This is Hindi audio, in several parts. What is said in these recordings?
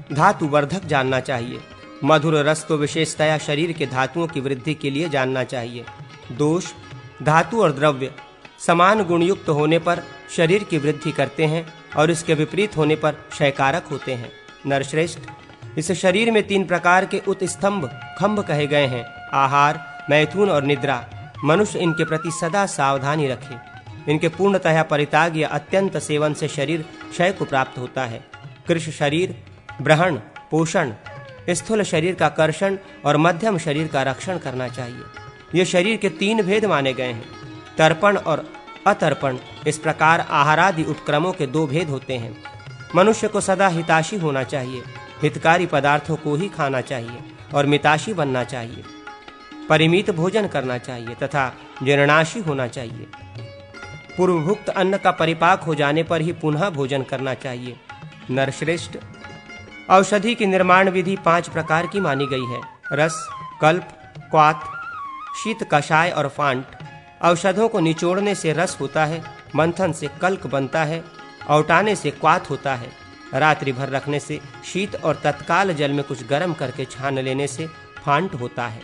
धातुवर्धक जानना चाहिए। मधुर रस को विशेषतया शरीर के धातुओं की वृद्धि के लिए जानना चाहिए। दोष, धातु और द्रव्य समान गुणयुक्त होने पर शरीर की वृद्धि करते हैं और इसके विपरीत होने पर क्षयकारक होते हैं। नरश्रेष्ठ, इस शरीर में 3 प्रकार के उत्स्तंभ खंभ कहे गए हैं: आहार, मैथुन और निद्रा। मनुष्य इनके प्रति सदा सावधानी रखे। इनके पूर्णतः परित्याग या अत्यंत सेवन से शरीर क्षय को प्राप्त होता है। कृश शरीर, ब्रहण, पोषण, स्थूल शरीर का कर्षण और मध्यम शरीर का रक्षण करना चाहिए। ये शरीर के 3 भेद माने गए हैं: तर्पण और अतर्पण। इस प्रकार आहारादि उपक्रमों के 2 भेद होते हैं। मनुष्य को सदा हिताशी होना चाहिए, हितकारी पदार्थों को ही खाना चाहिए और मिताशी बनना चाहिए। परिमित भोजन करना चाहिए तथा जीर्णाशी होना चाहिए। पूर्वभुक्त अन्न का परिपाक हो जाने पर ही पुनः भोजन करना चाहिए। नरश्रेष्ठ, औषधि की निर्माण विधि 5 प्रकार की मानी गई है: रस, कल्प, क्वाथ, शीत कषाय और फांट। औषधों को निचोड़ने से रस होता है, मंथन से कल्क बनता है, औटाने से क्वाथ होता है, रात्रि भर रखने से शीत और तत्काल जल में कुछ गर्म करके छान लेने से फांट होता है।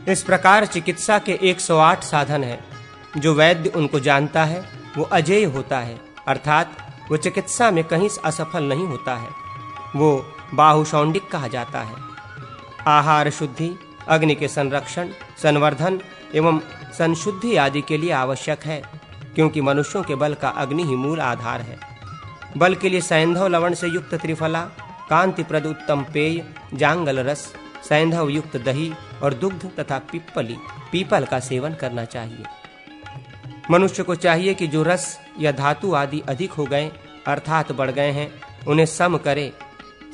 इस प्रकार चिकित्सा के 108 साधन हैं। जो वैद्य उनको जानता है वो अजेय होता है, अर्थात वो चिकित्सा में कहीं असफल नहीं होता है। वो बाहुशौंडिक कहा जाता है। आहार शुद्धि अग्नि के संरक्षण, संवर्धन एवं संशुद्धि आदि के लिए आवश्यक है, क्योंकि मनुष्यों के बल का अग्नि ही मूल आधार है। बल के लिए सैंधव लवण से युक्त त्रिफला, कांतिप्रद उत्तम पेय, जांगल रस, सैंधव युक्त दही और दुग्ध तथा पीपल का सेवन करना चाहिए। मनुष्य को चाहिए कि जो रस या धातु आदि अधिक हो गए अर्थात बढ़ गए हैं, उन्हें सम करे,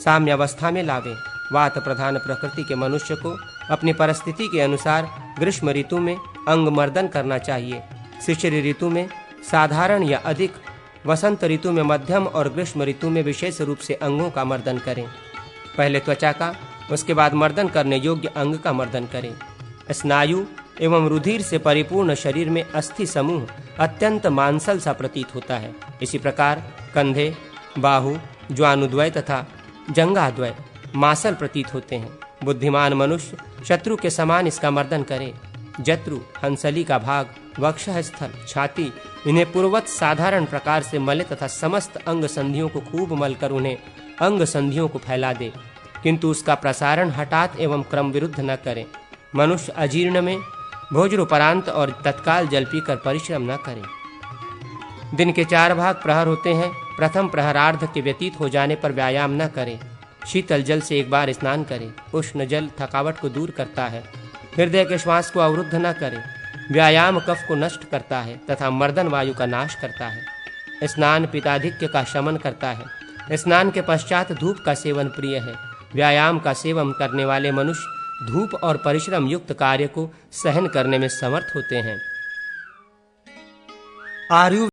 साम्य अवस्था में लावे। वात प्रधान प्रकृति के मनुष्य को अपनी परिस्थिति के अनुसार ग्रीष्म ऋतु में अंग मर्दन करना चाहिए, शिशिर ऋतु में साधारण या अधिक, वसंत ऋतु में मध्यम और ग्रीष्म ऋतु में विशेष रूप से अंगों का मर्दन करें। पहले त्वचा का, उसके बाद मर्दन करने योग्य अंग का मर्दन करें। स्नायु एवं रुधिर से परिपूर्ण शरीर में अस्थि समूह अत्यंत मांसल सा प्रतीत होता है। इसी प्रकार कंधे, बाहु, ज्वानुद्वय तथा जंघाद्वय मांसल प्रतीत होते हैं। बुद्धिमान मनुष्य शत्रु के समान इसका मर्दन करे। जत्रु, हंसली का भाग, वक्षः स्थल, छाती, इन्हें पूर्ववत साधारण प्रकार से मले तथा समस्त अंग संधियों को खूब मलकर उन्हें अंग संधियों को फैला दे, किंतु उसका प्रसारण हठात एवं क्रम विरुद्ध न करे। मनुष्य अजीर्ण में भोजनोपरांत और तत्काल जल पीकर परिश्रम न करे। दिन के 4 भाग प्रहर होते हैं। प्रथम प्रहरार्ध के व्यतीत हो जाने पर व्यायाम न करे। शीतल जल से एक बार स्नान करे। उष्ण जल थकावट को दूर करता है। हृदय के श्वास को अवरुद्ध न करे। व्यायाम कफ को नष्ट करता है तथा मर्दन वायु का नाश करता है। स्नान पित्ताधिक्य का शमन करता है। स्नान के पश्चात धूप का सेवन प्रिय है। व्यायाम का सेवन करने वाले मनुष्य धूप और परिश्रम युक्त कार्य को सहन करने में समर्थ होते हैं। आयु